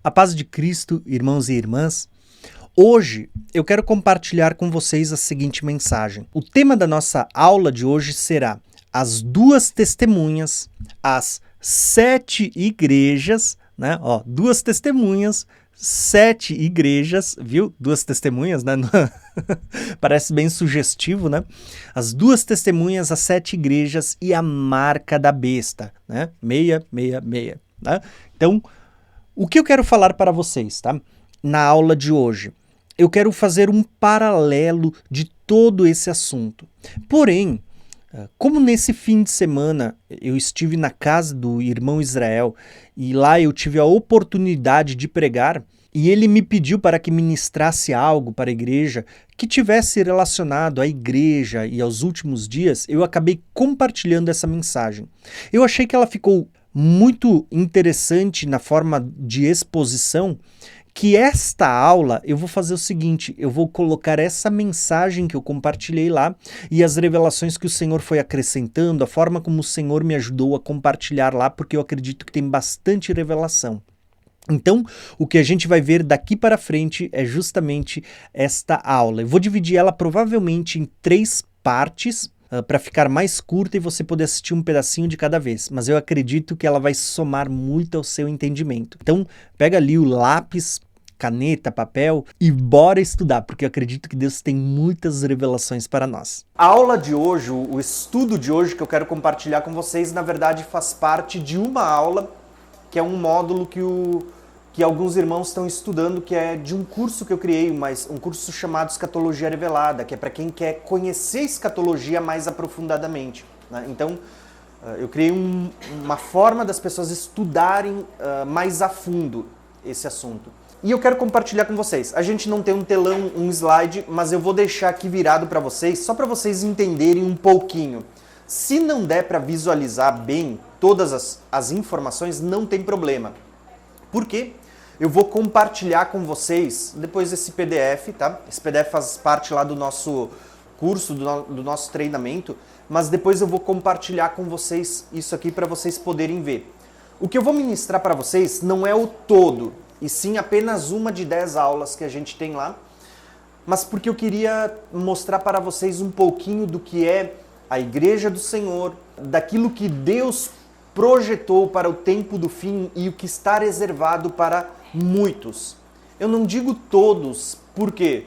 A paz de Cristo, irmãos e irmãs. Hoje eu quero compartilhar com vocês a seguinte mensagem. O tema da nossa aula de hoje será as duas testemunhas, as 7 igrejas, né? Duas testemunhas, 7 igrejas, viu? Duas testemunhas, né? Parece bem sugestivo, né? As duas testemunhas, as 7 igrejas e a marca da besta, né? 666, né? Então, o que eu quero falar para vocês, tá? Na aula de hoje, eu quero fazer um paralelo de todo esse assunto. Porém, como nesse fim de semana eu estive na casa do irmão Israel e lá eu tive a oportunidade de pregar, e ele me pediu para que ministrasse algo para a igreja que tivesse relacionado à igreja e aos últimos dias, eu acabei compartilhando essa mensagem. Eu achei que ela ficou muito interessante na forma de exposição, que esta aula eu vou fazer o seguinte, eu vou colocar essa mensagem que eu compartilhei lá e as revelações que o Senhor foi acrescentando, a forma como o Senhor me ajudou a compartilhar lá, porque eu acredito que tem bastante revelação. Então, o que a gente vai ver daqui para frente é justamente esta aula. Eu vou dividir ela provavelmente em 3 partes, para ficar mais curta e você poder assistir um pedacinho de cada vez, mas eu acredito que ela vai somar muito ao seu entendimento. Então, pega ali o lápis, caneta, papel e bora estudar, porque eu acredito que Deus tem muitas revelações para nós. A aula de hoje, o estudo de hoje que eu quero compartilhar com vocês, na verdade faz parte de uma aula, que é um módulo que alguns irmãos estão estudando, que é de um curso que eu criei, um curso chamado Escatologia Revelada, que é para quem quer conhecer escatologia mais aprofundadamente, né? Então, eu criei uma forma das pessoas estudarem mais a fundo esse assunto. E eu quero compartilhar com vocês. A gente não tem um telão, um slide, mas eu vou deixar aqui virado para vocês, só para vocês entenderem um pouquinho. Se não der para visualizar bem todas as informações, não tem problema. Por quê? Eu vou compartilhar com vocês depois esse PDF, tá? Esse PDF faz parte lá do nosso curso, do nosso treinamento, mas depois eu vou compartilhar com vocês isso aqui para vocês poderem ver. O que eu vou ministrar para vocês não é o todo, e sim apenas uma de 10 aulas que a gente tem lá, mas porque eu queria mostrar para vocês um pouquinho do que é a Igreja do Senhor, daquilo que Deus projetou para o tempo do fim e o que está reservado para muitos. Eu não digo todos, por quê?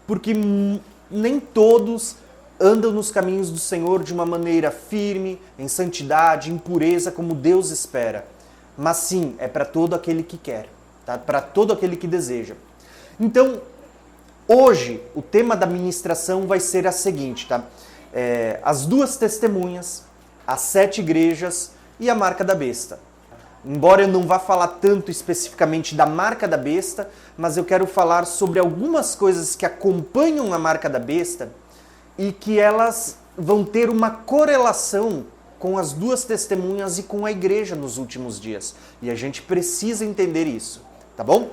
Porque nem todos andam nos caminhos do Senhor de uma maneira firme, em santidade, em pureza, como Deus espera. Mas sim, é para todo aquele que quer, tá? Para todo aquele que deseja. Então, hoje, o tema da ministração vai ser a seguinte, tá? As duas testemunhas, as 7 igrejas e a marca da besta. Embora eu não vá falar tanto especificamente da marca da besta, mas eu quero falar sobre algumas coisas que acompanham a marca da besta e que elas vão ter uma correlação com as duas testemunhas e com a igreja nos últimos dias. E a gente precisa entender isso, tá bom?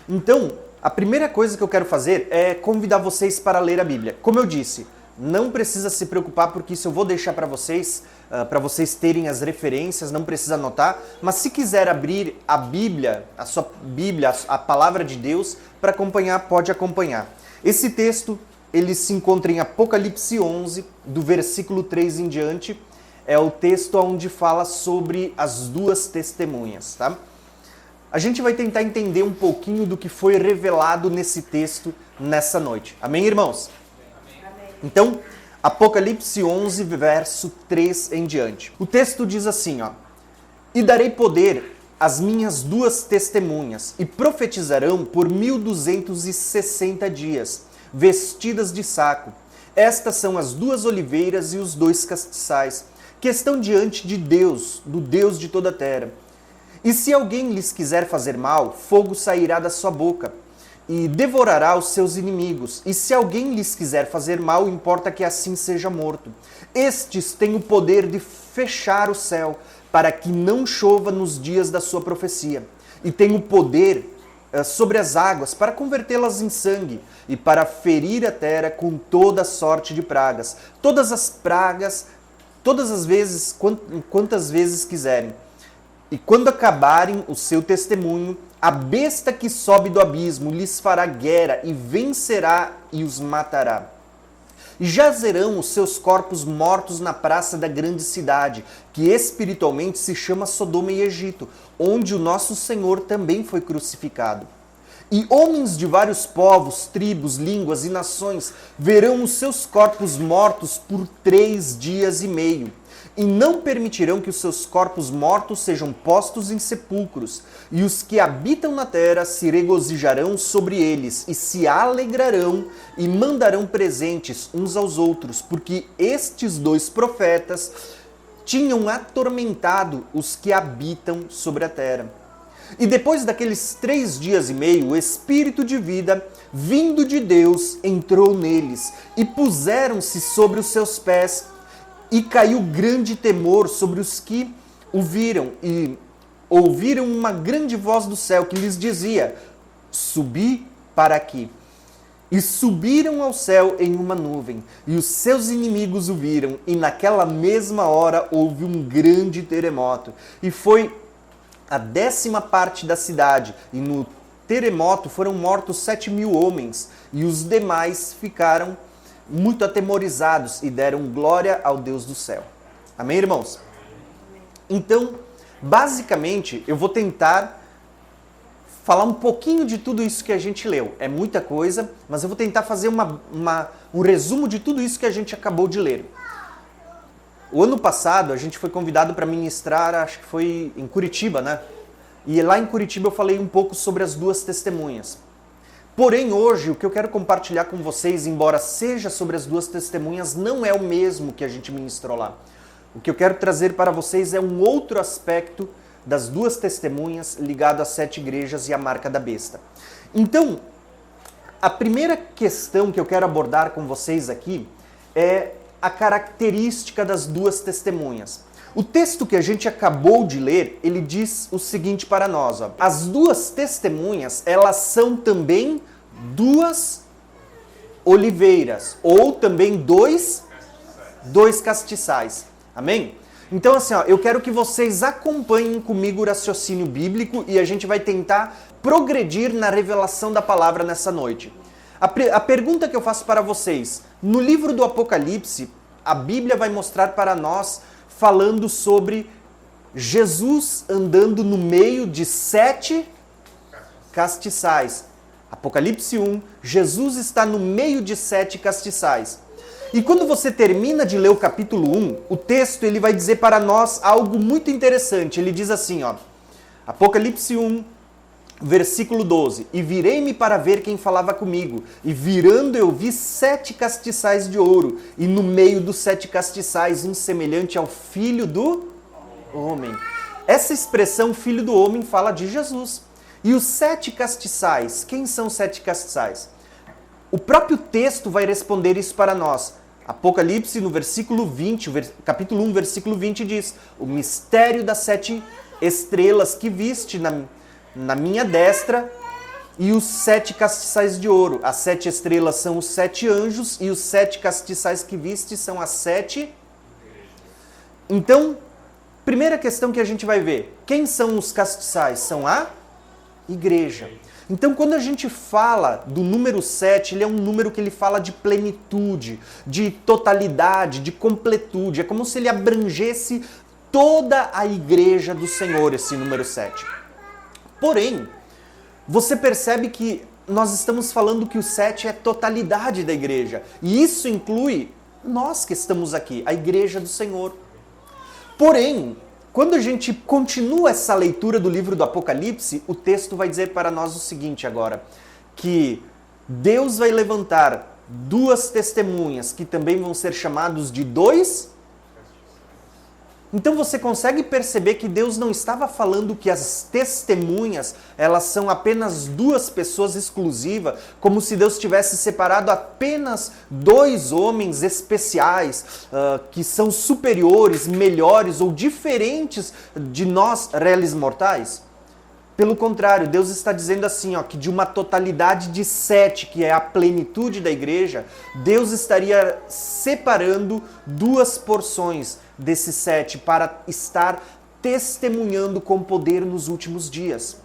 Então, a primeira coisa que eu quero fazer é convidar vocês para ler a Bíblia. Como eu disse, não precisa se preocupar porque isso eu vou deixar para vocês terem as referências, não precisa anotar, mas se quiser abrir a Bíblia, a sua Bíblia, a palavra de Deus, para acompanhar, pode acompanhar. Esse texto, ele se encontra em Apocalipse 11, do versículo 3 em diante, é o texto onde fala sobre as duas testemunhas, tá? A gente vai tentar entender um pouquinho do que foi revelado nesse texto nessa noite. Amém, irmãos? Então, Apocalipse 11, verso 3 em diante. O texto diz assim, ó: E darei poder às minhas duas testemunhas, e profetizarão por 1260 dias, vestidas de saco. Estas são as duas oliveiras e os 2 castiçais, que estão diante de Deus, do Deus de toda a terra. E se alguém lhes quiser fazer mal, fogo sairá da sua boca, e devorará os seus inimigos. E se alguém lhes quiser fazer mal, importa que assim seja morto. Estes têm o poder de fechar o céu, para que não chova nos dias da sua profecia. E têm o poder sobre as águas, para convertê-las em sangue, e para ferir a terra com toda sorte de pragas. Todas as pragas, todas as vezes, quantas vezes quiserem. E quando acabarem o seu testemunho, A besta que sobe do abismo lhes fará guerra e vencerá e os matará. E jazerão os seus corpos mortos na praça da grande cidade, que espiritualmente se chama Sodoma e Egito, onde o nosso Senhor também foi crucificado. E homens de vários povos, tribos, línguas e nações verão os seus corpos mortos por 3 dias e meio. E não permitirão que os seus corpos mortos sejam postos em sepulcros. E os que habitam na terra se regozijarão sobre eles, e se alegrarão, e mandarão presentes uns aos outros, porque estes 2 profetas tinham atormentado os que habitam sobre a terra. E depois daqueles 3 dias e meio, o Espírito de vida, vindo de Deus, entrou neles, e puseram-se sobre os seus pés, e caiu grande temor sobre os que o viram, e ouviram uma grande voz do céu que lhes dizia: subi para aqui. E subiram ao céu em uma nuvem, e os seus inimigos o viram, e naquela mesma hora houve um grande terremoto, e foi a 10ª parte da cidade, e no terremoto foram mortos 7.000 homens, e os demais ficaram muito atemorizados e deram glória ao Deus do céu. Amém, irmãos? Então, basicamente, eu vou tentar falar um pouquinho de tudo isso que a gente leu. É muita coisa, mas eu vou tentar fazer um resumo de tudo isso que a gente acabou de ler. O ano passado, a gente foi convidado para ministrar, acho que foi em Curitiba, né? E lá em Curitiba eu falei um pouco sobre as 2 testemunhas. Porém, hoje, o que eu quero compartilhar com vocês, embora seja sobre as 2 testemunhas, não é o mesmo que a gente ministrou lá. O que eu quero trazer para vocês é um outro aspecto das 2 testemunhas ligado às 7 igrejas e a marca da besta. Então, a primeira questão que eu quero abordar com vocês aqui é a característica das 2 testemunhas. O texto que a gente acabou de ler, ele diz o seguinte para nós: ó. As 2 testemunhas, elas são também 2 oliveiras, ou também 2 castiçais. Amém? Então assim, ó, eu quero que vocês acompanhem comigo o raciocínio bíblico e a gente vai tentar progredir na revelação da palavra nessa noite. A pergunta que eu faço para vocês: no livro do Apocalipse, a Bíblia vai mostrar para nós falando sobre Jesus andando no meio de 7 castiçais. Apocalipse 1, Jesus está no meio de 7 castiçais. E quando você termina de ler o capítulo 1, o texto ele vai dizer para nós algo muito interessante. Ele diz assim, ó, Apocalipse 1, versículo 12: E virei-me para ver quem falava comigo, e virando eu vi 7 castiçais de ouro, e no meio dos 7 castiçais um semelhante ao Filho do Homem. Essa expressão Filho do Homem fala de Jesus. E os 7 castiçais, quem são os 7 castiçais? O próprio texto vai responder isso para nós. Apocalipse no versículo 20, capítulo 1, versículo 20 diz: O mistério das 7 estrelas que viste na minha destra, e os 7 castiçais de ouro. As 7 estrelas são os 7 anjos, e os 7 castiçais que viste são as 7. Então, primeira questão que a gente vai ver: quem são os castiçais? São a igreja. Então, quando a gente fala do número 7, ele é um número que ele fala de plenitude, de totalidade, de completude. É como se ele abrangesse toda a igreja do Senhor, esse número 7. Porém, você percebe que nós estamos falando que o 7 é a totalidade da igreja. E isso inclui nós que estamos aqui, a igreja do Senhor. Porém, quando a gente continua essa leitura do livro do Apocalipse, o texto vai dizer para nós o seguinte agora, que Deus vai levantar 2 testemunhas que também vão ser chamados de 2. Então você consegue perceber que Deus não estava falando que as testemunhas, elas são apenas 2 pessoas exclusivas, como se Deus tivesse separado apenas 2 homens especiais, que são superiores, melhores ou diferentes de nós, réis mortais. Pelo contrário, Deus está dizendo assim, ó, que de uma totalidade de 7, que é a plenitude da igreja, Deus estaria separando 2 porções desses 7 para estar testemunhando com poder nos últimos dias.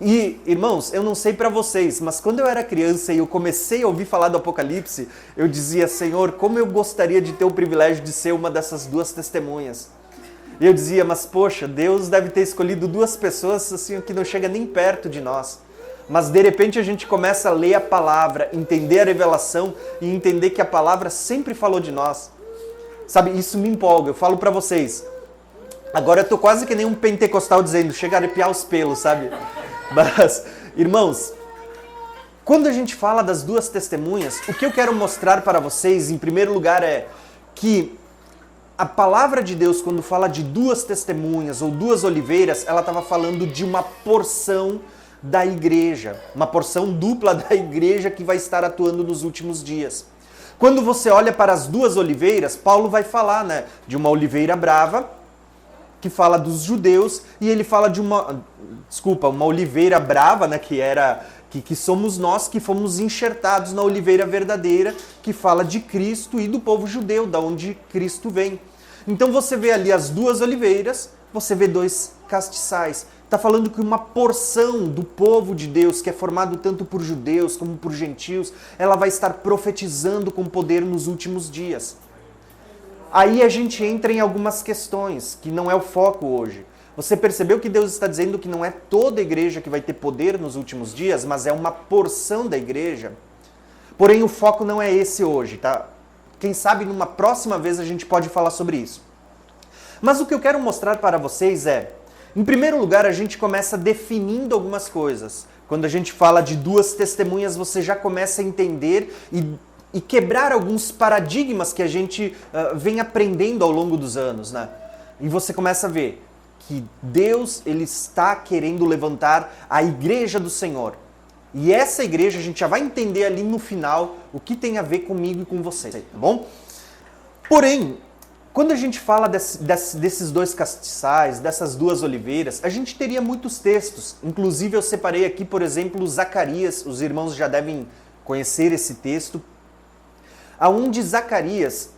E, irmãos, eu não sei pra vocês, mas quando eu era criança e eu comecei a ouvir falar do Apocalipse, eu dizia, Senhor, como eu gostaria de ter o privilégio de ser uma dessas duas testemunhas. E eu dizia, mas poxa, Deus deve ter escolhido duas pessoas assim que não chega nem perto de nós. Mas de repente a gente começa a ler a palavra, entender a revelação e entender que a palavra sempre falou de nós. Sabe, isso me empolga, eu falo pra vocês. Agora eu tô quase que nem um pentecostal dizendo, chega a arrepiar os pelos, sabe? Mas, irmãos, quando a gente fala das duas testemunhas, o que eu quero mostrar para vocês, em primeiro lugar, é que a palavra de Deus, quando fala de duas testemunhas ou duas oliveiras, ela estava falando de uma porção da igreja, uma porção dupla da igreja que vai estar atuando nos últimos dias. Quando você olha para as duas oliveiras, Paulo vai falar, né, de uma oliveira brava, que fala dos judeus, e ele fala de uma oliveira brava, né, que somos nós que fomos enxertados na oliveira verdadeira, que fala de Cristo e do povo judeu, da onde Cristo vem. Então você vê ali as duas oliveiras, você vê dois castiçais. Está falando que uma porção do povo de Deus, que é formado tanto por judeus como por gentios, ela vai estar profetizando com poder nos últimos dias. Aí a gente entra em algumas questões, que não é o foco hoje. Você percebeu que Deus está dizendo que não é toda a igreja que vai ter poder nos últimos dias, mas é uma porção da igreja? Porém, o foco não é esse hoje, tá? Quem sabe numa próxima vez a gente pode falar sobre isso. Mas o que eu quero mostrar para vocês é, em primeiro lugar, a gente começa definindo algumas coisas. Quando a gente fala de duas testemunhas, você já começa a entender e quebrar alguns paradigmas que a gente vem aprendendo ao longo dos anos, né? E você começa a ver que Deus, ele está querendo levantar a igreja do Senhor. E essa igreja, a gente já vai entender ali no final o que tem a ver comigo e com você, tá bom? Porém, quando a gente fala desses dois castiçais, dessas duas oliveiras, a gente teria muitos textos. Inclusive eu separei aqui, por exemplo, Zacarias, os irmãos já devem conhecer esse texto, aonde Zacarias,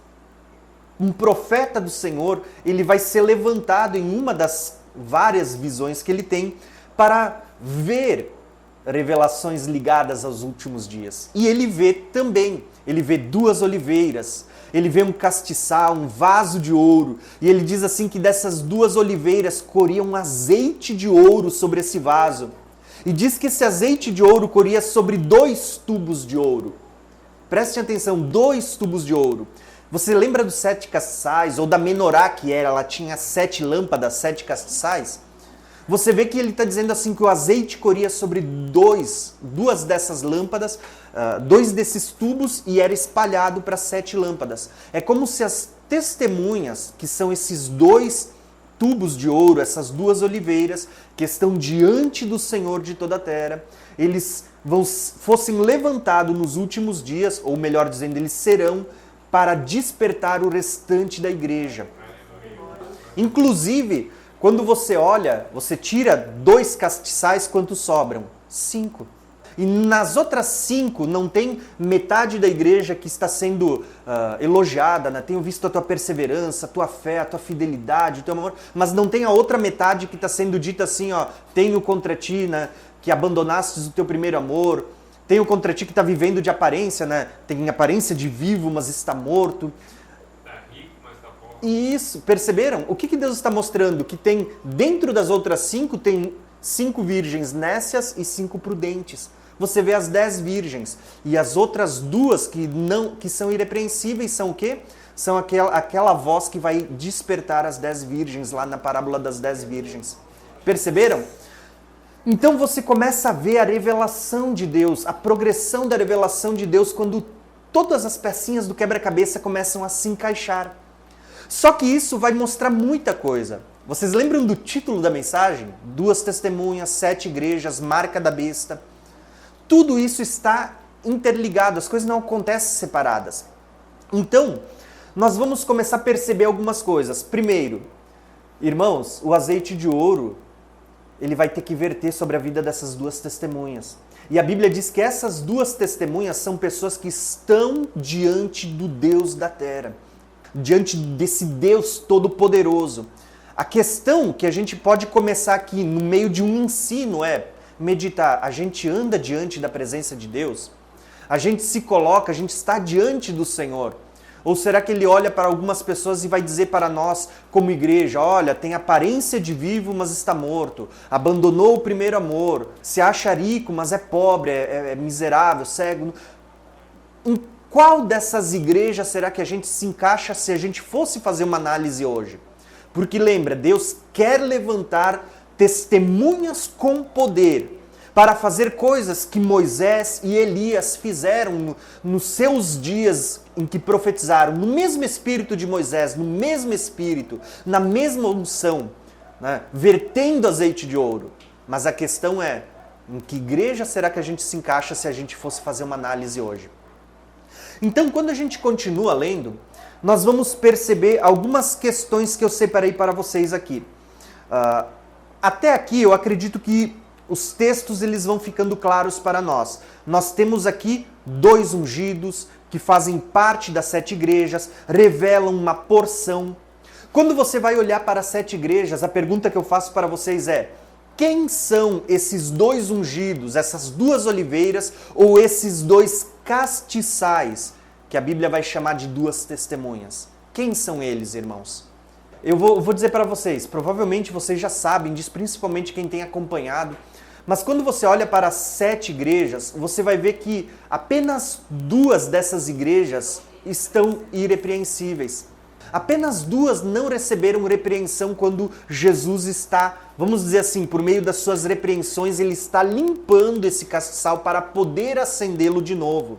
um profeta do Senhor, ele vai ser levantado em uma das várias visões que ele tem para ver revelações ligadas aos últimos dias. E ele vê duas oliveiras, ele vê um castiçal, um vaso de ouro, e ele diz assim que dessas duas oliveiras corria um azeite de ouro sobre esse vaso. E diz que esse azeite de ouro corria sobre 2 tubos de ouro. Preste atenção, 2 tubos de ouro. Você lembra dos 7 castiçais, ou da menorá que ela tinha 7 lâmpadas, 7 castiçais? Você vê que ele está dizendo assim que o azeite corria sobre duas dessas lâmpadas, 2 desses tubos, e era espalhado para 7 lâmpadas. É como se as testemunhas, que são esses 2 tubos de ouro, essas 2 oliveiras, que estão diante do Senhor de toda a terra, eles fossem levantados nos últimos dias, ou melhor dizendo, eles serão para despertar o restante da igreja. Inclusive, quando você olha, você tira 2 castiçais, quantos sobram? 5. E nas outras 5 não tem metade da igreja que está sendo elogiada, né? Tenho visto a tua perseverança, a tua fé, a tua fidelidade, o teu amor, mas não tem a outra metade que está sendo dita assim, ó, tenho contra ti, né, que abandonastes o teu primeiro amor, tenho contra ti que está vivendo de aparência, né, tem aparência de vivo, mas está morto. E isso, perceberam? O que Deus está mostrando? Que tem, dentro das outras 5, tem 5 virgens nécias e 5 prudentes. Você vê as 10 virgens. E as outras 2 que são irrepreensíveis são o quê? São aquela voz que vai despertar as 10 virgens, lá na parábola das 10 virgens. Perceberam? Então você começa a ver a revelação de Deus, a progressão da revelação de Deus, quando todas as pecinhas do quebra-cabeça começam a se encaixar. Só que isso vai mostrar muita coisa. Vocês lembram do título da mensagem? 2 testemunhas, 7 igrejas, marca da besta. Tudo isso está interligado, as coisas não acontecem separadas. Então, nós vamos começar a perceber algumas coisas. Primeiro, irmãos, o azeite de ouro, ele vai ter que verter sobre a vida dessas 2 testemunhas. E a Bíblia diz que essas 2 testemunhas são pessoas que estão diante do Deus da terra, diante desse Deus todo-poderoso. A questão que a gente pode começar aqui no meio de um ensino é, meditar, a gente anda diante da presença de Deus? A gente se coloca, a gente está diante do Senhor? Ou será que Ele olha para algumas pessoas e vai dizer para nós, como igreja, olha, tem aparência de vivo, mas está morto, abandonou o primeiro amor, se acha rico, mas é pobre, é miserável, cego? Em qual dessas igrejas será que a gente se encaixa se a gente fosse fazer uma análise hoje? Porque lembra, Deus quer levantar testemunhas com poder para fazer coisas que Moisés e Elias fizeram nos seus dias em que profetizaram, no mesmo espírito de Moisés, no mesmo espírito, na mesma unção, né, vertendo azeite de ouro. Mas a questão é, em que igreja será que a gente se encaixa se a gente fosse fazer uma análise hoje? Então, quando a gente continua lendo, nós vamos perceber algumas questões que eu separei para vocês aqui. Até aqui, eu acredito que os textos eles vão ficando claros para nós. Nós temos aqui 2 ungidos que fazem parte das 7 igrejas, revelam uma porção. Quando você vai olhar para as 7 igrejas, a pergunta que eu faço para vocês é: quem são esses 2 ungidos, essas 2 oliveiras ou esses 2 castiçais, que a Bíblia vai chamar de 2 testemunhas? Quem são eles, irmãos? Eu vou dizer para vocês, provavelmente vocês já sabem disso, principalmente quem tem acompanhado, mas quando você olha para as 7 igrejas, você vai ver que apenas 2 dessas igrejas estão irrepreensíveis. Apenas 2 não receberam repreensão quando Jesus está, vamos dizer assim, por meio das suas repreensões, ele está limpando esse castiçal para poder acendê-lo de novo.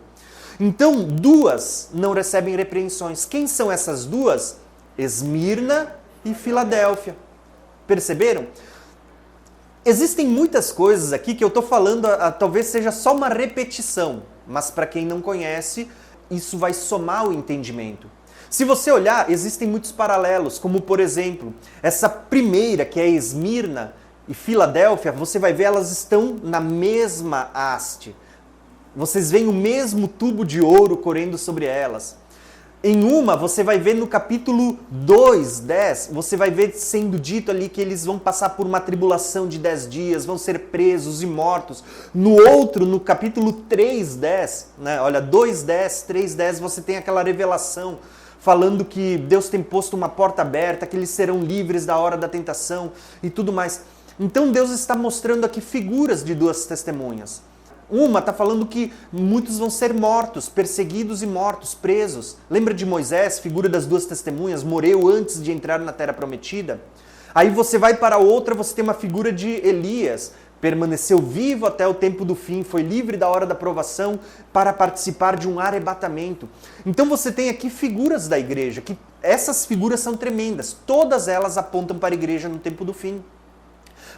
Então, 2 não recebem repreensões. Quem são essas 2? Esmirna e Filadélfia. Perceberam? Existem muitas coisas aqui que eu estou falando, talvez seja só uma repetição, mas para quem não conhece, isso vai somar o entendimento. Se você olhar, existem muitos paralelos, como por exemplo, essa primeira, que é Esmirna e Filadélfia, você vai ver, elas estão na mesma haste. Vocês veem o mesmo tubo de ouro correndo sobre elas. Em uma, você vai ver no capítulo 2, 10, você vai ver sendo dito ali que eles vão passar por uma tribulação de 10 dias, vão ser presos e mortos. No outro, no capítulo 3, 10, né, olha, 2, 10, 3, 10, você tem aquela revelação falando que Deus tem posto uma porta aberta, que eles serão livres da hora da tentação e tudo mais. Então Deus está mostrando aqui figuras de 2 testemunhas. Uma está falando que muitos vão ser mortos, perseguidos e mortos, presos. Lembra de Moisés, figura das 2 testemunhas, morreu antes de entrar na Terra Prometida? Aí você vai para outra, você tem uma figura de Elias, permaneceu vivo até o tempo do fim, foi livre da hora da provação para participar de um arrebatamento. Então você tem aqui figuras da igreja, que essas figuras são tremendas, todas elas apontam para a igreja no tempo do fim.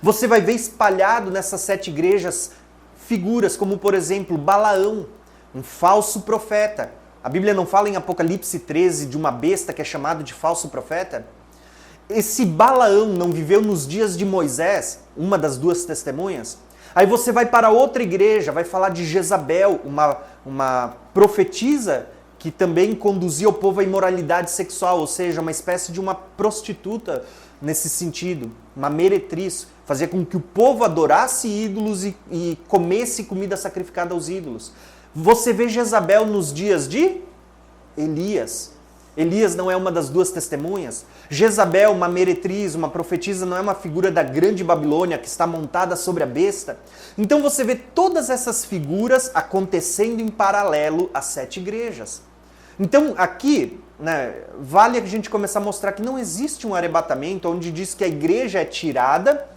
Você vai ver espalhado nessas 7 igrejas figuras como, por exemplo, Balaão, um falso profeta. A Bíblia não fala em Apocalipse 13 de uma besta que é chamado de falso profeta? Esse Balaão não viveu nos dias de Moisés, uma das 2 testemunhas? Aí você vai para outra igreja, vai falar de Jezabel, uma profetisa que também conduzia o povo à imoralidade sexual, ou seja, uma espécie de uma prostituta nesse sentido, uma meretriz, fazia com que o povo adorasse ídolos e comesse comida sacrificada aos ídolos. Você vê Jezabel nos dias de Elias. Elias não é uma das 2 testemunhas? Jezabel, uma meretriz, uma profetisa, não é uma figura da grande Babilônia que está montada sobre a besta? Então você vê todas essas figuras acontecendo em paralelo às 7 igrejas. Então aqui, né, vale a gente começar a mostrar que não existe um arrebatamento onde diz que a igreja é tirada,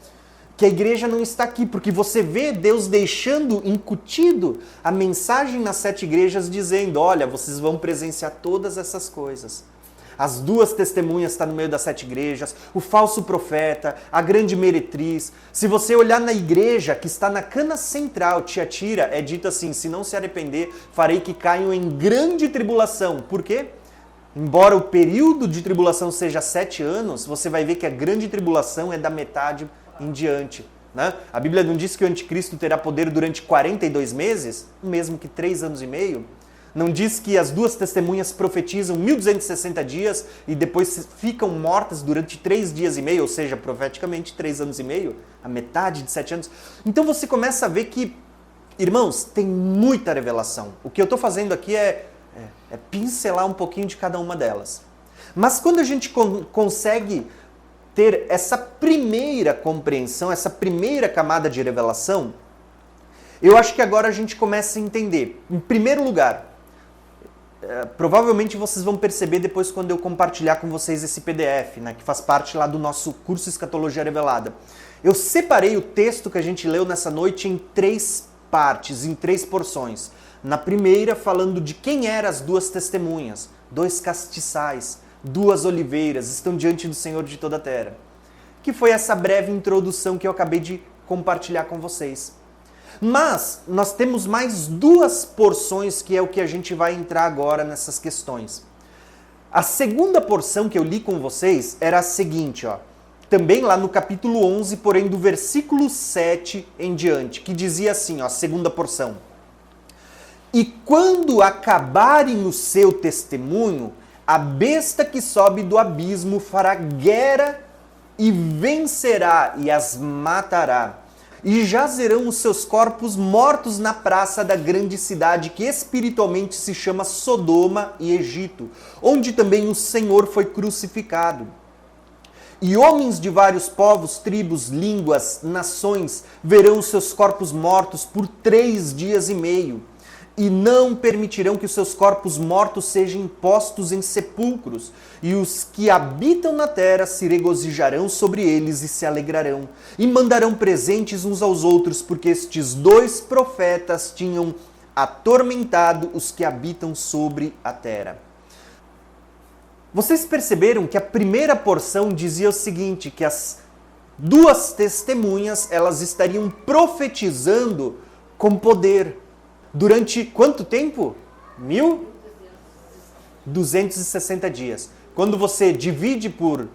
que a igreja não está aqui, porque você vê Deus deixando incutido a mensagem nas 7 igrejas dizendo, olha, vocês vão presenciar todas essas coisas. As 2 testemunhas estão no meio das 7 igrejas, o falso profeta, a grande meretriz. Se você olhar na igreja que está na cana central, Tiatira, é dito assim, se não se arrepender, farei que caiam em grande tribulação. Por quê? Embora o período de tribulação seja 7 anos, você vai ver que a grande tribulação é da metade em diante. Né? A Bíblia não diz que o anticristo terá poder durante 42 meses, mesmo que 3 anos e meio. Não diz que as duas testemunhas profetizam 1260 dias e depois ficam mortas durante 3 dias e meio, ou seja, profeticamente 3 anos e meio, a metade de 7 anos. Então você começa a ver que, irmãos, tem muita revelação. O que eu estou fazendo aqui é pincelar um pouquinho de cada uma delas. Mas quando a gente consegue ter essa primeira compreensão, essa primeira camada de revelação, eu acho que agora a gente começa a entender. Em primeiro lugar, provavelmente vocês vão perceber depois quando eu compartilhar com vocês esse PDF, né, que faz parte lá do nosso curso Escatologia Revelada. Eu separei o texto que a gente leu nessa noite em 3 partes, em 3 porções. Na primeira, falando de quem eram as duas testemunhas, 2 castiçais, 2 oliveiras, estão diante do Senhor de toda a terra. Que foi essa breve introdução que eu acabei de compartilhar com vocês. Mas nós temos mais 2 porções que é o que a gente vai entrar agora nessas questões. A segunda porção que eu li com vocês era a seguinte, ó, também lá no capítulo 11, porém do versículo 7 em diante, que dizia assim, ó, a segunda porção. E quando acabarem o seu testemunho, a besta que sobe do abismo fará guerra e vencerá e as matará. E jazerão os seus corpos mortos na praça da grande cidade que espiritualmente se chama Sodoma e Egito, onde também o Senhor foi crucificado. E homens de vários povos, tribos, línguas, nações verão os seus corpos mortos por 3 dias e meio. E não permitirão que os seus corpos mortos sejam postos em sepulcros, e os que habitam na terra se regozijarão sobre eles e se alegrarão, e mandarão presentes uns aos outros, porque estes 2 profetas tinham atormentado os que habitam sobre a terra. Vocês perceberam que a primeira porção dizia o seguinte, que as 2 testemunhas, elas estariam profetizando com poder. Durante quanto tempo? 1260 dias. Quando você divide por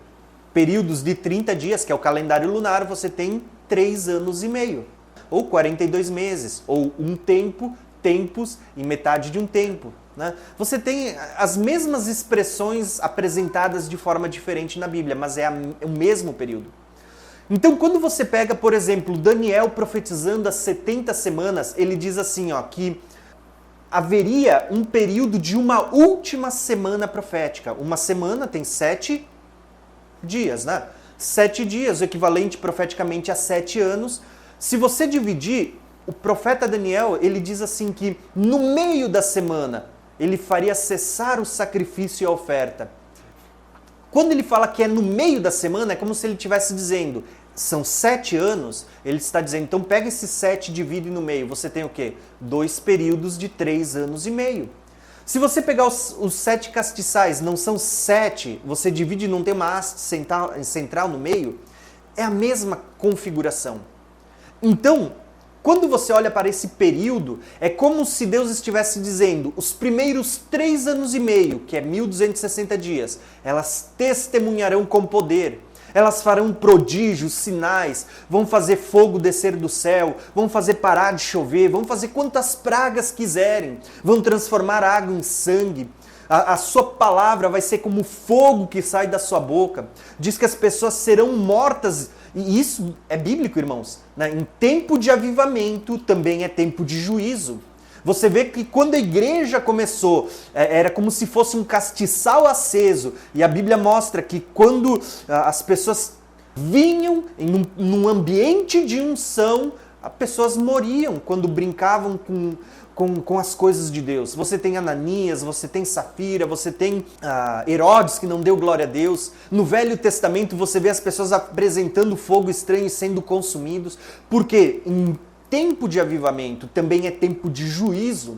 períodos de 30 dias, que é o calendário lunar, você tem 3 anos e meio. Ou 42 meses. Ou um tempo, tempos e metade de um tempo. Né? Você tem as mesmas expressões apresentadas de forma diferente na Bíblia, mas é o mesmo período. Então, quando você pega, por exemplo, Daniel profetizando as 70 semanas, ele diz assim, ó, que haveria um período de uma última semana profética. Uma semana tem 7 dias, né? 7 dias, o equivalente profeticamente a 7 anos. Se você dividir, o profeta Daniel, ele diz assim que no meio da semana, ele faria cessar o sacrifício e a oferta. Quando ele fala que é no meio da semana, é como se ele estivesse dizendo, são 7 anos, ele está dizendo, então pega esses 7 e divide no meio. Você tem o quê? 2 períodos de 3 anos e meio. Se você pegar os 7 castiçais, não são 7, você divide e não tem uma haste central no meio, é a mesma configuração. Então, quando você olha para esse período, é como se Deus estivesse dizendo, os primeiros 3 anos e meio, que é 1260 dias, elas testemunharão com poder. Elas farão prodígios, sinais, vão fazer fogo descer do céu, vão fazer parar de chover, vão fazer quantas pragas quiserem, vão transformar a água em sangue. A sua palavra vai ser como fogo que sai da sua boca. Diz que as pessoas serão mortas, e isso é bíblico, irmãos. Né? Em tempo de avivamento também é tempo de juízo. Você vê que quando a igreja começou, era como se fosse um castiçal aceso. E a Bíblia mostra que quando as pessoas vinham num ambiente de unção, as pessoas moriam quando brincavam com as coisas de Deus. Você tem Ananias, você tem Safira, você tem Herodes que não deu glória a Deus. No Velho Testamento você vê as pessoas apresentando fogo estranho e sendo consumidos. Porque em tempo de avivamento também é tempo de juízo.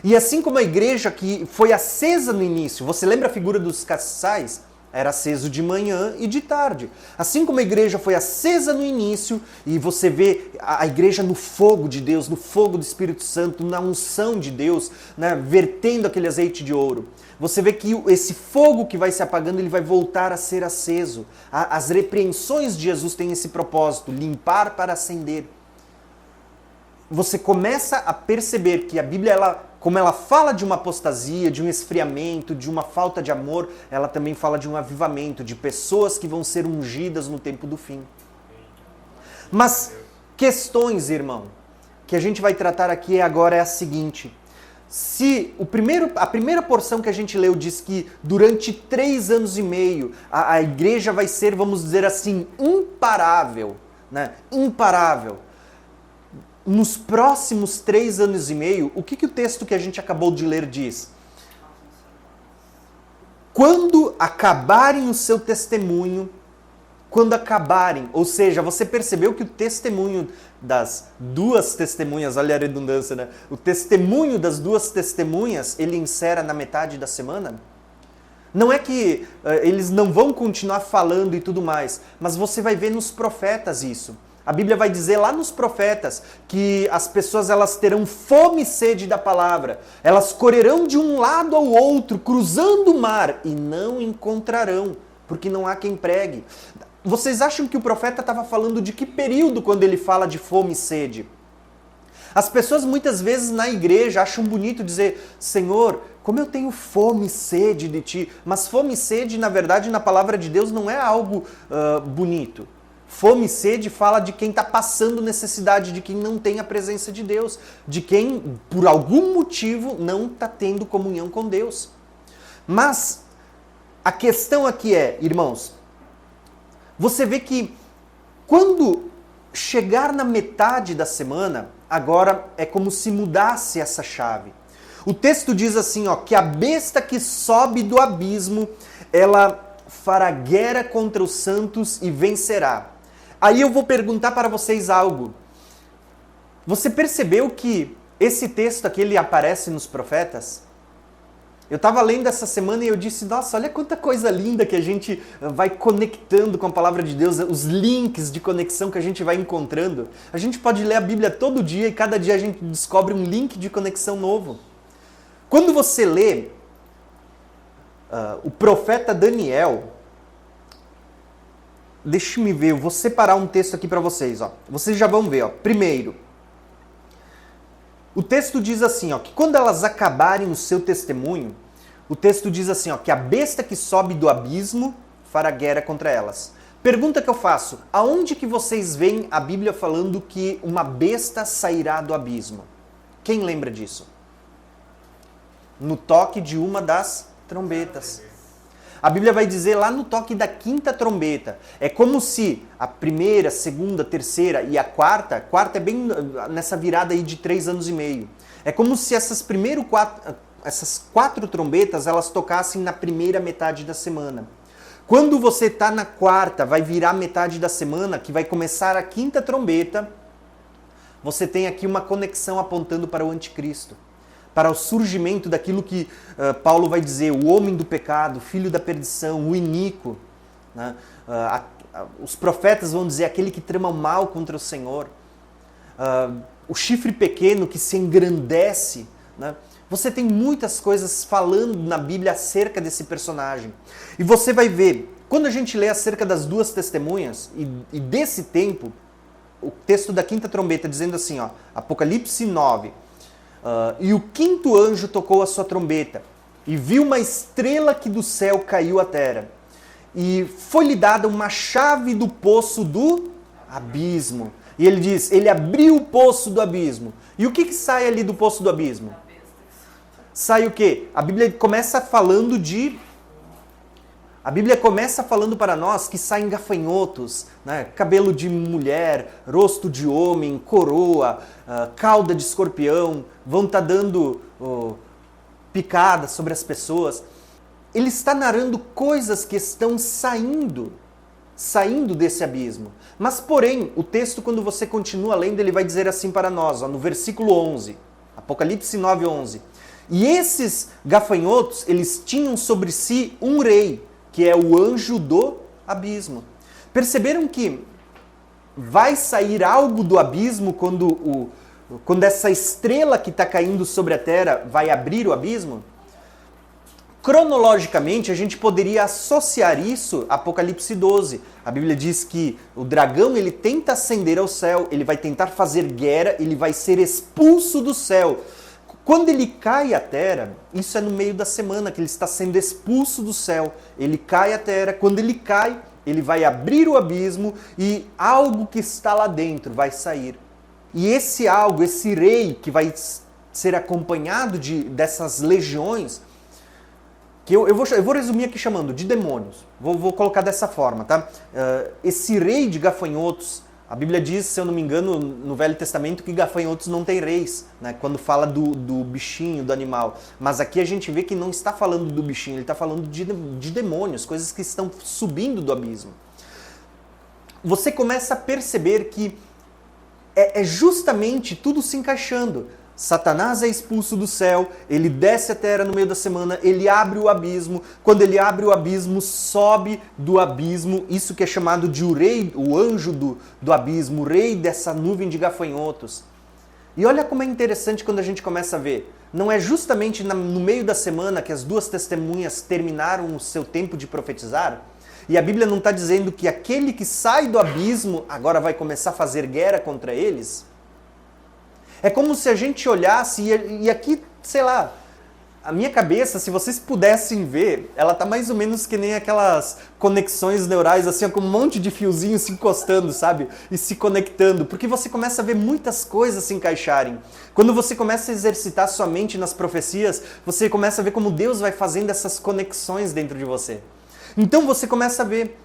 E assim como a igreja que foi acesa no início, você lembra a figura dos castiçais? Era aceso de manhã e de tarde. Assim como a igreja foi acesa no início, e você vê a igreja no fogo de Deus, no fogo do Espírito Santo, na unção de Deus, né, vertendo aquele azeite de ouro. Você vê que esse fogo que vai se apagando, ele vai voltar a ser aceso. As repreensões de Jesus têm esse propósito, limpar para acender. você começa a perceber que a Bíblia, como ela fala de uma apostasia, de um esfriamento, de uma falta de amor, ela também fala de um avivamento, de pessoas que vão ser ungidas no tempo do fim. Mas questões, irmão, que a gente vai tratar aqui agora é a seguinte. Se a primeira porção que a gente leu diz que durante 3 anos e meio a igreja vai ser, vamos dizer assim, imparável, né? Imparável. Nos próximos 3 anos e meio, o que o texto que a gente acabou de ler diz? Quando acabarem o seu testemunho, quando acabarem, ou seja, você percebeu que o testemunho das 2 testemunhas, olha a redundância, né? O testemunho das 2 testemunhas, ele encerra na metade da semana? Não é que eles não vão continuar falando e tudo mais, mas você vai ver nos profetas isso. A Bíblia vai dizer lá nos profetas que as pessoas elas terão fome e sede da palavra. Elas correrão de um lado ao outro, cruzando o mar, e não encontrarão, porque não há quem pregue. Vocês acham que o profeta estava falando de que período quando ele fala de fome e sede? As pessoas muitas vezes na igreja acham bonito dizer, Senhor, como eu tenho fome e sede de ti. Mas fome e sede, na verdade, na palavra de Deus não é algo bonito. Fome e sede fala de quem está passando necessidade, de quem não tem a presença de Deus, de quem, por algum motivo, não está tendo comunhão com Deus. Mas a questão aqui é, irmãos, você vê que quando chegar na metade da semana, agora é como se mudasse essa chave. O texto diz assim, ó, que a besta que sobe do abismo, ela fará guerra contra os santos e vencerá. Aí eu vou perguntar para vocês algo. Você percebeu que esse texto aqui ele aparece nos profetas? Eu estava lendo essa semana e eu disse, nossa, olha quanta coisa linda que a gente vai conectando com a palavra de Deus, os links de conexão que a gente vai encontrando. A gente pode ler a Bíblia todo dia e cada dia a gente descobre um link de conexão novo. Quando você lê o profeta Daniel, deixa-me ver, eu vou separar um texto aqui para vocês. Ó. Vocês já vão ver. Ó. Primeiro, o texto diz assim, ó, que quando elas acabarem o seu testemunho, o texto diz assim, ó, que a besta que sobe do abismo fará guerra contra elas. Pergunta que eu faço, aonde que vocês veem a Bíblia falando que uma besta sairá do abismo? Quem lembra disso? No toque de uma das trombetas. A Bíblia vai dizer lá no toque da 5ª trombeta. É como se a 1ª, 2ª, 3ª e a 4ª é bem nessa virada aí de 3 anos e meio. É como se essas 4 trombetas elas tocassem na primeira metade da semana. Quando você está na 4ª, vai virar metade da semana, que vai começar a 5ª trombeta, você tem aqui uma conexão apontando para o anticristo. Para o surgimento daquilo que Paulo vai dizer, o homem do pecado, o filho da perdição, o iníquo. Né? Os profetas vão dizer aquele que trama mal contra o Senhor. O chifre pequeno que se engrandece. Né? Você tem muitas coisas falando na Bíblia acerca desse personagem. E você vai ver, quando a gente lê acerca das 2 testemunhas e desse tempo, o texto da 5ª trombeta dizendo assim, ó, Apocalipse 9... e o 5º anjo tocou a sua trombeta, e viu uma estrela que do céu caiu à terra. E foi-lhe dada uma chave do poço do abismo. E ele diz, ele abriu o poço do abismo. E o que sai ali do poço do abismo? Sai o quê? A Bíblia começa falando para nós que saem gafanhotos, né? Cabelo de mulher, rosto de homem, coroa, cauda de escorpião, vão estar dando picadas sobre as pessoas. Ele está narrando coisas que estão saindo desse abismo. Mas, porém, o texto, quando você continua lendo, ele vai dizer assim para nós, ó, no versículo 11, Apocalipse 9, 11. E esses gafanhotos, eles tinham sobre si um rei, que é o anjo do abismo. Perceberam que vai sair algo do abismo quando essa estrela que está caindo sobre a terra vai abrir o abismo? Cronologicamente, a gente poderia associar isso a Apocalipse 12. A Bíblia diz que o dragão ele tenta ascender ao céu, ele vai tentar fazer guerra, ele vai ser expulso do céu. Quando ele cai à terra, isso é no meio da semana que ele está sendo expulso do céu. Ele cai à terra, quando ele cai, ele vai abrir o abismo e algo que está lá dentro vai sair. E esse algo, esse rei que vai ser acompanhado dessas legiões, que eu vou resumir aqui chamando de demônios. Vou colocar dessa forma, tá? Esse rei de gafanhotos, a Bíblia diz, se eu não me engano, no Velho Testamento, que gafanhotos não tem reis, né? Quando fala do bichinho, do animal. Mas aqui a gente vê que não está falando do bichinho, ele está falando de demônios, coisas que estão subindo do abismo. Você começa a perceber que é justamente tudo se encaixando. Satanás é expulso do céu, ele desce a terra no meio da semana, ele abre o abismo. Quando ele abre o abismo, sobe do abismo, isso que é chamado de o rei, o anjo do abismo, o rei dessa nuvem de gafanhotos. E olha como é interessante quando a gente começa a ver. Não é justamente no meio da semana que as duas testemunhas terminaram o seu tempo de profetizar? E a Bíblia não está dizendo que aquele que sai do abismo agora vai começar a fazer guerra contra eles? É como se a gente olhasse e aqui, sei lá, a minha cabeça, se vocês pudessem ver, ela tá mais ou menos que nem aquelas conexões neurais, assim, com um monte de fiozinhos se encostando, sabe? E se conectando, porque você começa a ver muitas coisas se encaixarem. Quando você começa a exercitar sua mente nas profecias, você começa a ver como Deus vai fazendo essas conexões dentro de você. Então você começa a ver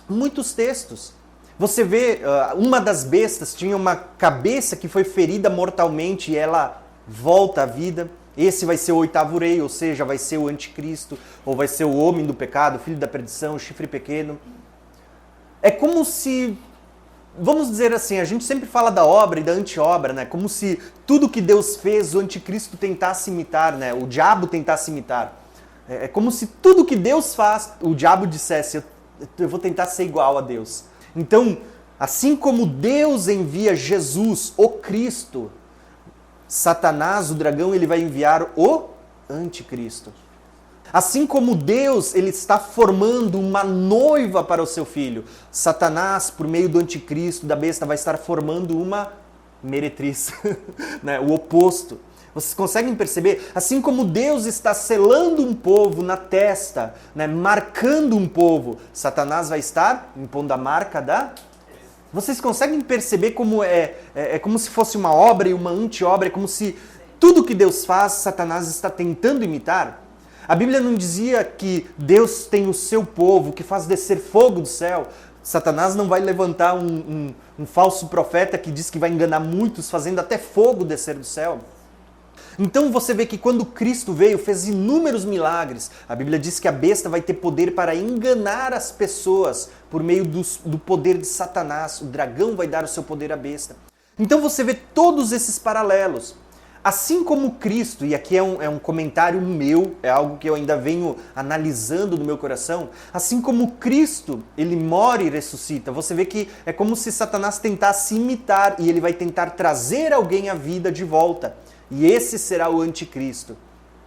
muitos textos. Você vê, uma das bestas tinha uma cabeça que foi ferida mortalmente e ela volta à vida. Esse vai ser o oitavo rei, ou seja, vai ser o anticristo, ou vai ser o homem do pecado, filho da perdição, o chifre pequeno. É como se, vamos dizer assim, a gente sempre fala da obra e da anti-obra, né? Como se tudo que Deus fez, o anticristo tentasse imitar, né? O diabo tentasse imitar. É como se tudo que Deus faz, o diabo dissesse, eu vou tentar ser igual a Deus. Então, assim como Deus envia Jesus, o Cristo, Satanás, o dragão, ele vai enviar o anticristo. Assim como Deus, ele está formando uma noiva para o seu filho, Satanás, por meio do anticristo, da besta, vai estar formando uma meretriz, né? O oposto. Vocês conseguem perceber? Assim como Deus está selando um povo na testa, né, marcando um povo, Satanás vai estar impondo a marca da... Vocês conseguem perceber como é como se fosse uma obra e uma anti-obra? É como se tudo que Deus faz, Satanás está tentando imitar? A Bíblia não dizia que Deus tem o seu povo, que faz descer fogo do céu? Satanás não vai levantar um falso profeta que diz que vai enganar muitos, fazendo até fogo descer do céu? Então você vê que quando Cristo veio, fez inúmeros milagres. A Bíblia diz que a besta vai ter poder para enganar as pessoas por meio do poder de Satanás. O dragão vai dar o seu poder à besta. Então você vê todos esses paralelos. Assim como Cristo, e aqui é um comentário meu, é algo que eu ainda venho analisando no meu coração, assim como Cristo, ele morre e ressuscita, você vê que é como se Satanás tentasse imitar e ele vai tentar trazer alguém à vida de volta. E esse será o anticristo.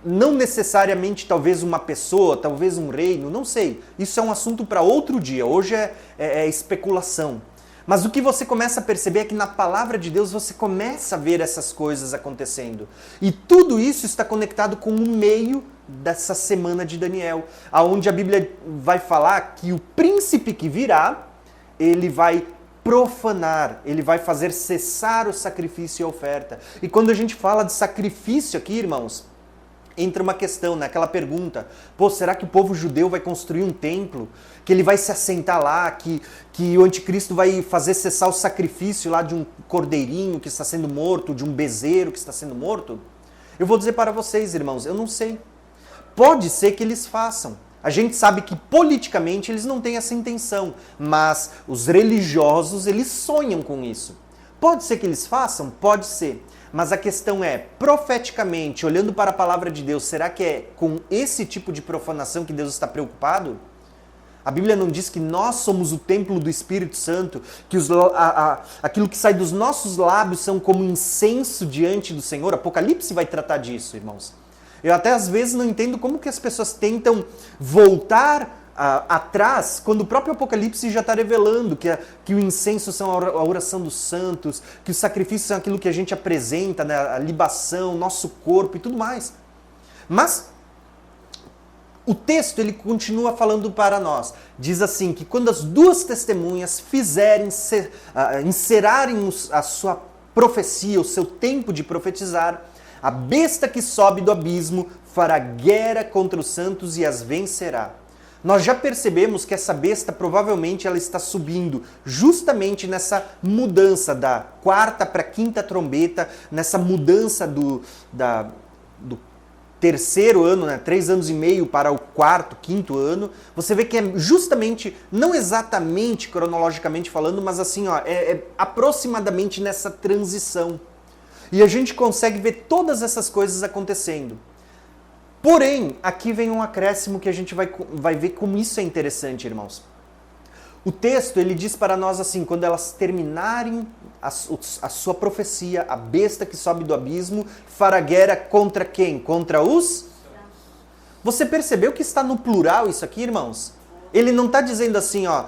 Não necessariamente talvez uma pessoa, talvez um reino, não sei. Isso é um assunto para outro dia. Hoje é especulação. Mas o que você começa a perceber é que na palavra de Deus você começa a ver essas coisas acontecendo. E tudo isso está conectado com o meio dessa semana de Daniel, aonde a Bíblia vai falar que o príncipe que virá, ele vai profanar, ele vai fazer cessar o sacrifício e a oferta. E quando a gente fala de sacrifício aqui, irmãos, entra uma questão, né? Aquela pergunta, será que o povo judeu vai construir um templo? Que ele vai se assentar lá, que o anticristo vai fazer cessar o sacrifício lá de um cordeirinho que está sendo morto, de um bezerro que está sendo morto? Eu vou dizer para vocês, irmãos, eu não sei. Pode ser que eles façam. A gente sabe que politicamente eles não têm essa intenção, mas os religiosos, eles sonham com isso. Pode ser que eles façam? Pode ser. Mas a questão é, profeticamente, olhando para a palavra de Deus, será que é com esse tipo de profanação que Deus está preocupado? A Bíblia não diz que nós somos o templo do Espírito Santo, que aquilo que sai dos nossos lábios são como incenso diante do Senhor? Apocalipse vai tratar disso, irmãos. Eu até às vezes não entendo como que as pessoas tentam voltar atrás, quando o próprio Apocalipse já está revelando que o incenso são a oração dos santos, que os sacrifícios são aquilo que a gente apresenta, né, a libação, nosso corpo e tudo mais. Mas o texto ele continua falando para nós. Diz assim, que quando as duas testemunhas encerrarem a sua profecia, o seu tempo de profetizar, a besta que sobe do abismo fará guerra contra os santos e as vencerá. Nós já percebemos que essa besta provavelmente ela está subindo justamente nessa mudança da quarta para a quinta trombeta, nessa mudança do terceiro ano, né, 3 anos e meio para o quarto, quinto ano. Você vê que é justamente, não exatamente cronologicamente falando, mas assim, ó, é aproximadamente nessa transição. E a gente consegue ver todas essas coisas acontecendo. Porém, aqui vem um acréscimo que a gente vai ver como isso é interessante, irmãos. O texto, ele diz para nós assim, quando elas terminarem a sua profecia, a besta que sobe do abismo fará guerra contra quem? Contra os? Você percebeu que está no plural isso aqui, irmãos? Ele não está dizendo assim, ó,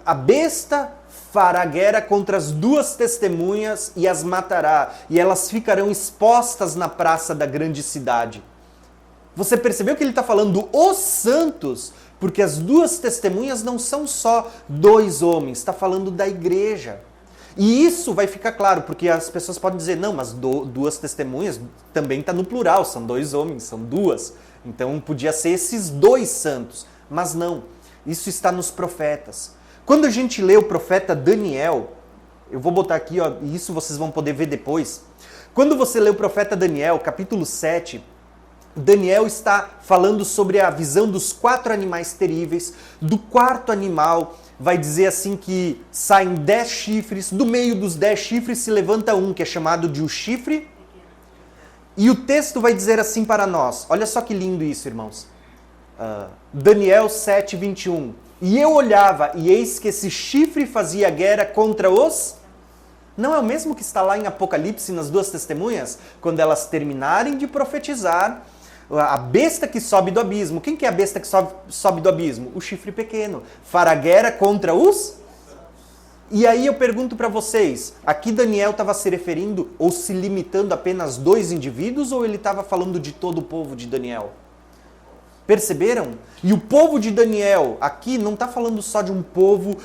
a besta fará guerra contra as duas testemunhas e as matará, e elas ficarão expostas na praça da grande cidade. Você percebeu que ele está falando os santos, porque as duas testemunhas não são só 2 homens, está falando da igreja. E isso vai ficar claro, porque as pessoas podem dizer, não, mas duas testemunhas também está no plural, são 2 homens, são 2. Então podia ser esses 2 santos, mas não, isso está nos profetas. Quando a gente lê o profeta Daniel, eu vou botar aqui, ó, e isso vocês vão poder ver depois. Quando você lê o profeta Daniel, capítulo 7, Daniel está falando sobre a visão dos 4 animais terríveis. Do 4º animal, vai dizer assim que saem 10 chifres. Do meio dos 10 chifres se levanta um, que é chamado de o chifre. E o texto vai dizer assim para nós. Olha só que lindo isso, irmãos. Daniel 7, 21. E eu olhava, e eis que esse chifre fazia guerra contra os... Não é o mesmo que está lá em Apocalipse, nas 2 testemunhas? Quando elas terminarem de profetizar... A besta que sobe do abismo. Quem que é a besta que sobe do abismo? O chifre pequeno. Fará guerra contra os... E aí eu pergunto para vocês, aqui Daniel estava se referindo ou se limitando a apenas 2 indivíduos ou ele estava falando de todo o povo de Daniel? Perceberam? E o povo de Daniel aqui não está falando só de um povo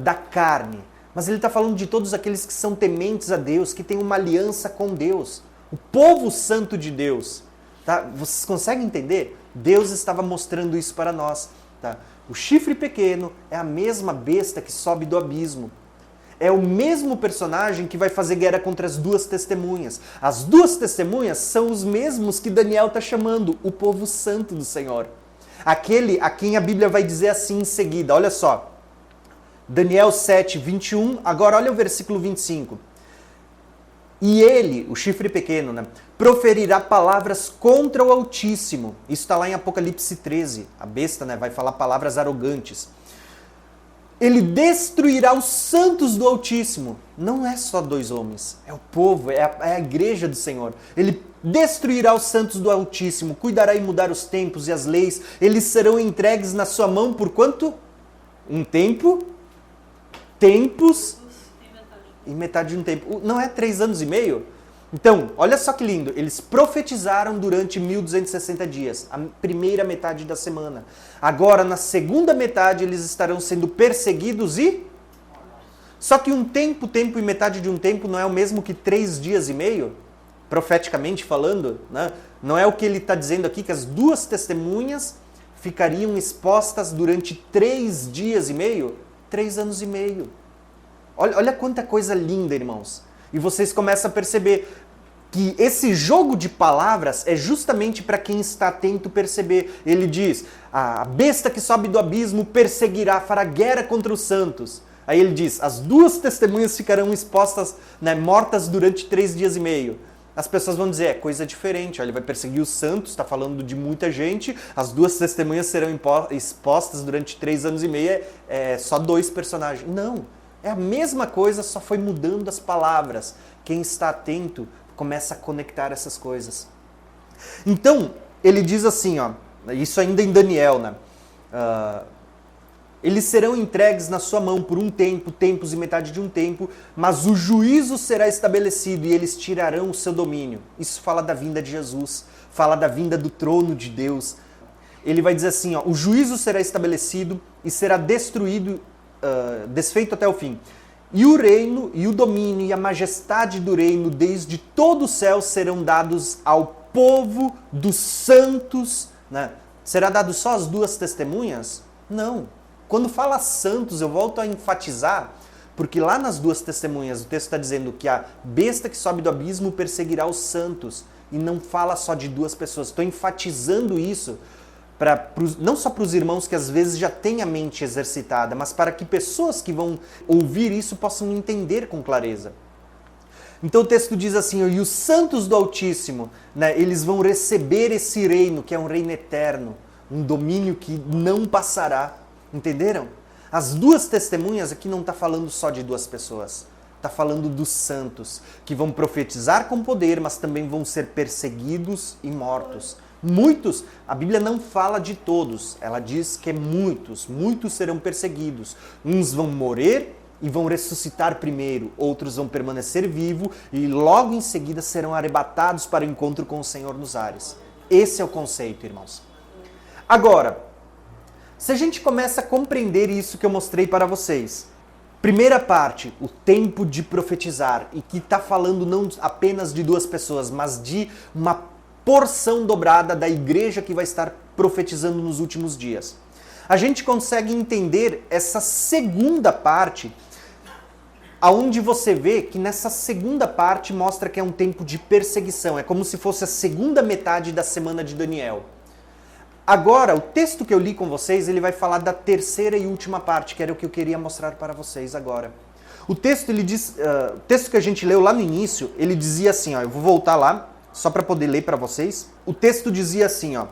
da carne, mas ele está falando de todos aqueles que são tementes a Deus, que têm uma aliança com Deus. O povo santo de Deus. Tá? Vocês conseguem entender? Deus estava mostrando isso para nós. Tá? O chifre pequeno é a mesma besta que sobe do abismo. É o mesmo personagem que vai fazer guerra contra as 2 testemunhas. As 2 testemunhas são os mesmos que Daniel está chamando o povo santo do Senhor. Aquele a quem a Bíblia vai dizer assim em seguida. Olha só. Daniel 7, 21. Agora olha o versículo 25. E ele, o chifre pequeno, né, proferirá palavras contra o Altíssimo. Isso está lá em Apocalipse 13. A besta, né, vai falar palavras arrogantes. Ele destruirá os santos do Altíssimo. Não é só 2 homens, é o povo, é a igreja do Senhor. Ele destruirá os santos do Altíssimo, cuidará em mudar os tempos e as leis. Eles serão entregues na sua mão por quanto? Um tempo? Tempos? E metade de um tempo. Não é 3 anos e meio? Então, olha só que lindo. Eles profetizaram durante 1260 dias, a primeira metade da semana. Agora, na segunda metade, eles estarão sendo perseguidos e... Só que um tempo e metade de um tempo não é o mesmo que 3 dias e meio? Profeticamente falando, né? Não é o que ele está dizendo aqui, que as 2 testemunhas ficariam expostas durante 3 dias e meio? 3 anos e meio. Olha quanta coisa linda, irmãos. E vocês começam a perceber que esse jogo de palavras é justamente para quem está atento perceber. Ele diz, a besta que sobe do abismo perseguirá, fará guerra contra os santos. Aí ele diz, as 2 testemunhas ficarão expostas, né, mortas durante 3 dias e meio. As pessoas vão dizer, é coisa diferente, ó, ele vai perseguir os santos, está falando de muita gente, as 2 testemunhas serão expostas durante 3 anos e meio, é só 2 personagens. Não. É a mesma coisa, só foi mudando as palavras. Quem está atento começa a conectar essas coisas. Então, ele diz assim, ó, isso ainda em Daniel, né? Eles serão entregues na sua mão por um tempo, tempos e metade de um tempo, mas o juízo será estabelecido e eles tirarão o seu domínio. Isso fala da vinda de Jesus, fala da vinda do trono de Deus. Ele vai dizer assim, ó, o juízo será estabelecido e será destruído, desfeito até o fim. E o reino, e o domínio, e a majestade do reino, desde todo o céu, serão dados ao povo dos santos. Né? Será dado só às duas testemunhas? Não. Quando fala santos, eu volto a enfatizar, porque lá nas duas testemunhas, o texto está dizendo que a besta que sobe do abismo perseguirá os santos, e não fala só de duas pessoas. Estou enfatizando isso, não só para os irmãos que às vezes já têm a mente exercitada, mas para que pessoas que vão ouvir isso possam entender com clareza. Então o texto diz assim, e os santos do Altíssimo, né, eles vão receber esse reino, que é um reino eterno, um domínio que não passará. Entenderam? As duas testemunhas aqui não está falando só de duas pessoas. Está falando dos santos, que vão profetizar com poder, mas também vão ser perseguidos e mortos. Muitos, a Bíblia não fala de todos, ela diz que muitos serão perseguidos. Uns vão morrer e vão ressuscitar primeiro, outros vão permanecer vivos e logo em seguida serão arrebatados para o encontro com o Senhor nos ares. Esse é o conceito, irmãos. Agora, se a gente começa a compreender isso que eu mostrei para vocês, primeira parte, o tempo de profetizar, e que está falando não apenas de duas pessoas, mas de uma porção dobrada da igreja que vai estar profetizando nos últimos dias. A gente consegue entender essa segunda parte, aonde você vê que nessa segunda parte mostra que é um tempo de perseguição, é como se fosse a segunda metade da semana de Daniel. Agora, o texto que eu li com vocês, ele vai falar da terceira e última parte, que era o que eu queria mostrar para vocês agora. O texto, ele diz, o texto que a gente leu lá no início, ele dizia assim, ó, eu vou voltar lá, só para poder ler para vocês. O texto dizia assim, ó,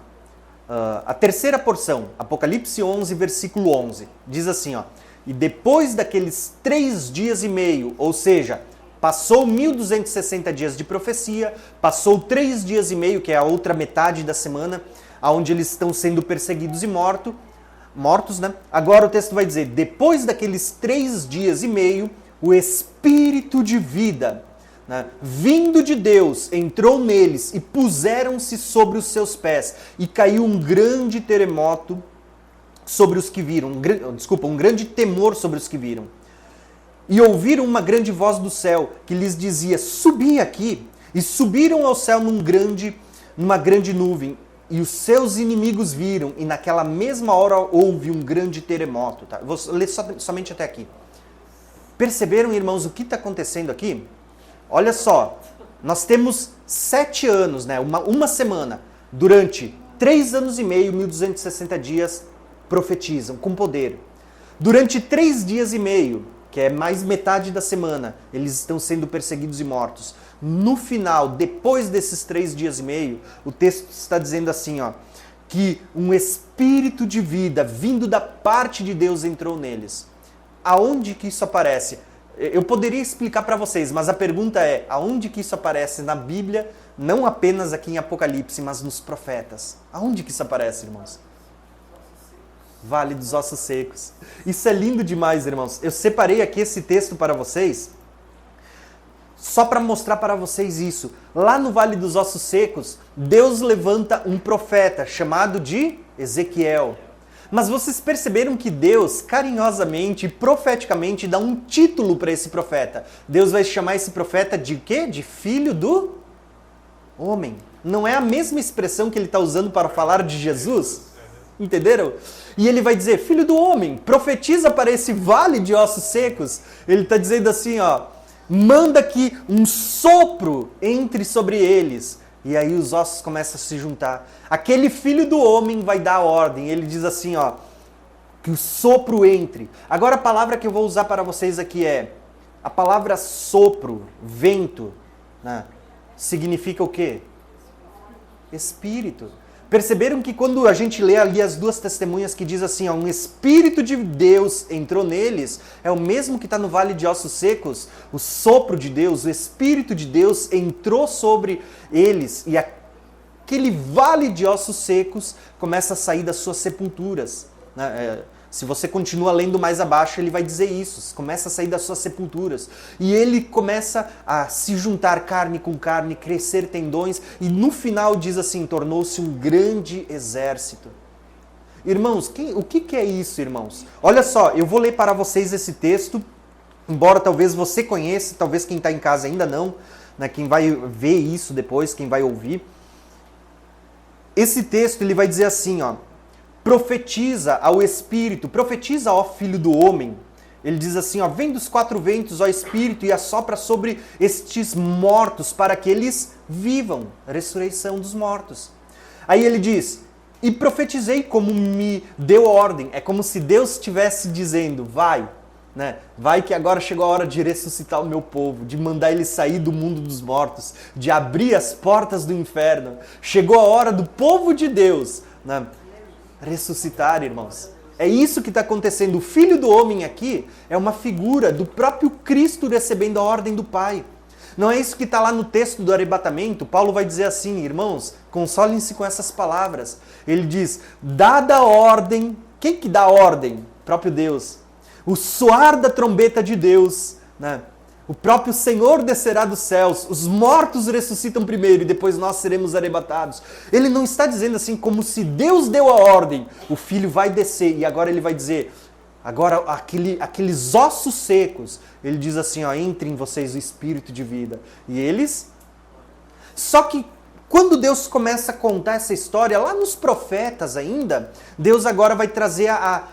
a terceira porção, Apocalipse 11, versículo 11, diz assim, ó, e depois daqueles 3 dias e meio, ou seja, passou 1260 dias de profecia, passou 3 dias e meio, que é a outra metade da semana, onde eles estão sendo perseguidos e mortos, né? Agora o texto vai dizer, depois daqueles 3 dias e meio, o Espírito de vida, né, vindo de Deus, entrou neles e puseram-se sobre os seus pés, e caiu um grande terremoto sobre os que viram, um grande temor sobre os que viram. E ouviram uma grande voz do céu, que lhes dizia, subi aqui, e subiram ao céu numa grande nuvem, e os seus inimigos viram, e naquela mesma hora houve um grande terremoto. Tá? Vou ler somente até aqui. Perceberam, irmãos, o que está acontecendo aqui? Olha só, nós temos 7 anos, né? uma semana, durante 3 anos e meio, 1260 dias, profetizam com poder. Durante 3 dias e meio, que é mais metade da semana, eles estão sendo perseguidos e mortos. No final, depois desses 3 dias e meio, o texto está dizendo assim, ó, que um espírito de vida vindo da parte de Deus entrou neles. Aonde que isso aparece? Eu poderia explicar para vocês, mas a pergunta é, aonde que isso aparece na Bíblia, não apenas aqui em Apocalipse, mas nos profetas? Aonde que isso aparece, irmãos? Vale dos Ossos Secos. Isso é lindo demais, irmãos. Eu separei aqui esse texto para vocês, só para mostrar para vocês isso. Lá no Vale dos Ossos Secos, Deus levanta um profeta chamado de Ezequiel. Mas vocês perceberam que Deus, carinhosamente e profeticamente, dá um título para esse profeta. Deus vai chamar esse profeta de quê? De filho do homem. Não é a mesma expressão que ele está usando para falar de Jesus? Entenderam? E ele vai dizer, filho do homem, profetiza para esse vale de ossos secos. Ele está dizendo assim, ó, manda que um sopro entre sobre eles. E aí os ossos começam a se juntar. Aquele filho do homem vai dar a ordem. Ele diz assim, ó, que o sopro entre. Agora a palavra que eu vou usar para vocês aqui é, a palavra sopro, vento, né, significa o quê? Espírito. Perceberam que quando a gente lê ali as duas testemunhas que diz assim, ó, um Espírito de Deus entrou neles, é o mesmo que está no Vale de Ossos Secos, o sopro de Deus, o Espírito de Deus entrou sobre eles, e aquele vale de ossos secos começa a sair das suas sepulturas. Se você continua lendo mais abaixo, ele vai dizer isso, começa a sair das suas sepulturas. E ele começa a se juntar carne com carne, crescer tendões, e no final diz assim, tornou-se um grande exército. Irmãos, o que é isso, irmãos? Olha só, eu vou ler para vocês esse texto, embora talvez você conheça, talvez quem está em casa ainda não, né, quem vai ver isso depois, quem vai ouvir. Esse texto ele vai dizer assim, ó, profetiza ao Espírito, profetiza ao Filho do Homem. Ele diz assim, ó, vem dos quatro ventos, ó Espírito, e assopra sobre estes mortos, para que eles vivam. Ressurreição dos mortos. Aí ele diz, e profetizei como me deu ordem. É como se Deus estivesse dizendo, vai, né? Vai que agora chegou a hora de ressuscitar o meu povo, de mandar ele sair do mundo dos mortos, de abrir as portas do inferno. Chegou a hora do povo de Deus, né, ressuscitar, irmãos. É isso que está acontecendo. O Filho do Homem aqui é uma figura do próprio Cristo recebendo a ordem do Pai. Não é isso que está lá no texto do arrebatamento? Paulo vai dizer assim, irmãos, consolem-se com essas palavras. Ele diz, dada a ordem, quem que dá a ordem? O próprio Deus. O soar da trombeta de Deus, né? O próprio Senhor descerá dos céus, os mortos ressuscitam primeiro e depois nós seremos arrebatados. Ele não está dizendo assim como se Deus deu a ordem, o Filho vai descer e agora ele vai dizer, agora aqueles ossos secos, ele diz assim, ó, entre em vocês o Espírito de vida. E eles... Só que quando Deus começa a contar essa história, lá nos profetas ainda, Deus agora vai trazer a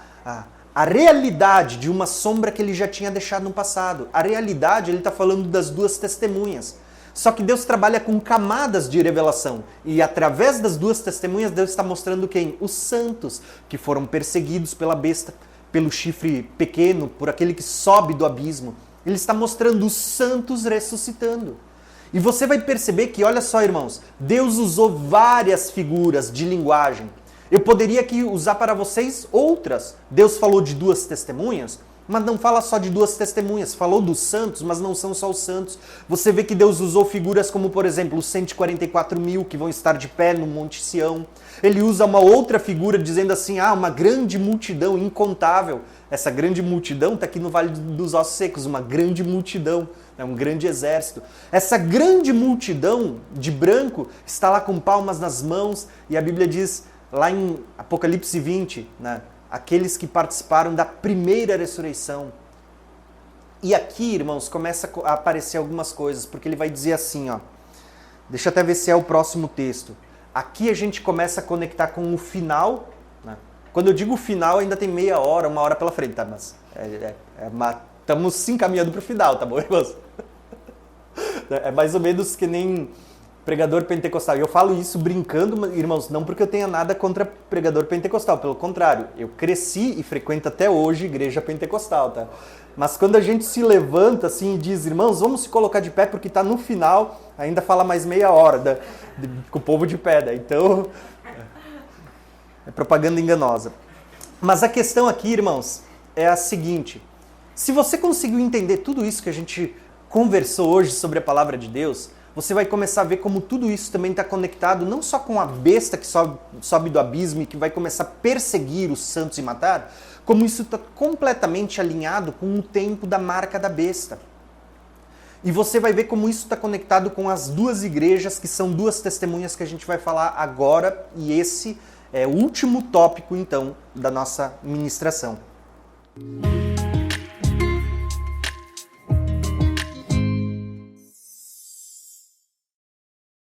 realidade de uma sombra que ele já tinha deixado no passado. A realidade, ele está falando das duas testemunhas. Só que Deus trabalha com camadas de revelação. E através das duas testemunhas, Deus está mostrando quem? Os santos, que foram perseguidos pela besta, pelo chifre pequeno, por aquele que sobe do abismo. Ele está mostrando os santos ressuscitando. E você vai perceber que, olha só, irmãos, Deus usou várias figuras de linguagem. Eu poderia aqui usar para vocês outras. Deus falou de duas testemunhas, mas não fala só de duas testemunhas. Falou dos santos, mas não são só os santos. Você vê que Deus usou figuras como, por exemplo, os 144 mil que vão estar de pé no Monte Sião. Ele usa uma outra figura dizendo assim, uma grande multidão incontável. Essa grande multidão está aqui no Vale dos Ossos Secos, uma grande multidão, um grande exército. Essa grande multidão de branco está lá com palmas nas mãos e a Bíblia diz... Lá em Apocalipse 20, né, aqueles que participaram da primeira ressurreição. E aqui, irmãos, começa a aparecer algumas coisas, porque ele vai dizer assim, ó, deixa eu até ver se é o próximo texto. Aqui a gente começa a conectar com o final, né? Quando eu digo final, ainda tem meia hora, uma hora pela frente, tá? Mas estamos se encaminhando para o final, tá bom, irmãos? É mais ou menos que nem... pregador pentecostal. E eu falo isso brincando, irmãos, não porque eu tenha nada contra pregador pentecostal, pelo contrário, eu cresci e frequento até hoje igreja pentecostal, tá? Mas quando a gente se levanta assim e diz, irmãos, vamos se colocar de pé porque tá no final, ainda fala mais meia hora com o povo de pé, né? Então, é propaganda enganosa. Mas a questão aqui, irmãos, é a seguinte, se você conseguiu entender tudo isso que a gente conversou hoje sobre a palavra de Deus, você vai começar a ver como tudo isso também está conectado não só com a besta que sobe do abismo e que vai começar a perseguir os santos e matar, como isso está completamente alinhado com o tempo da marca da besta. E você vai ver como isso está conectado com as duas igrejas, que são duas testemunhas que a gente vai falar agora, e esse é o último tópico, então, da nossa ministração.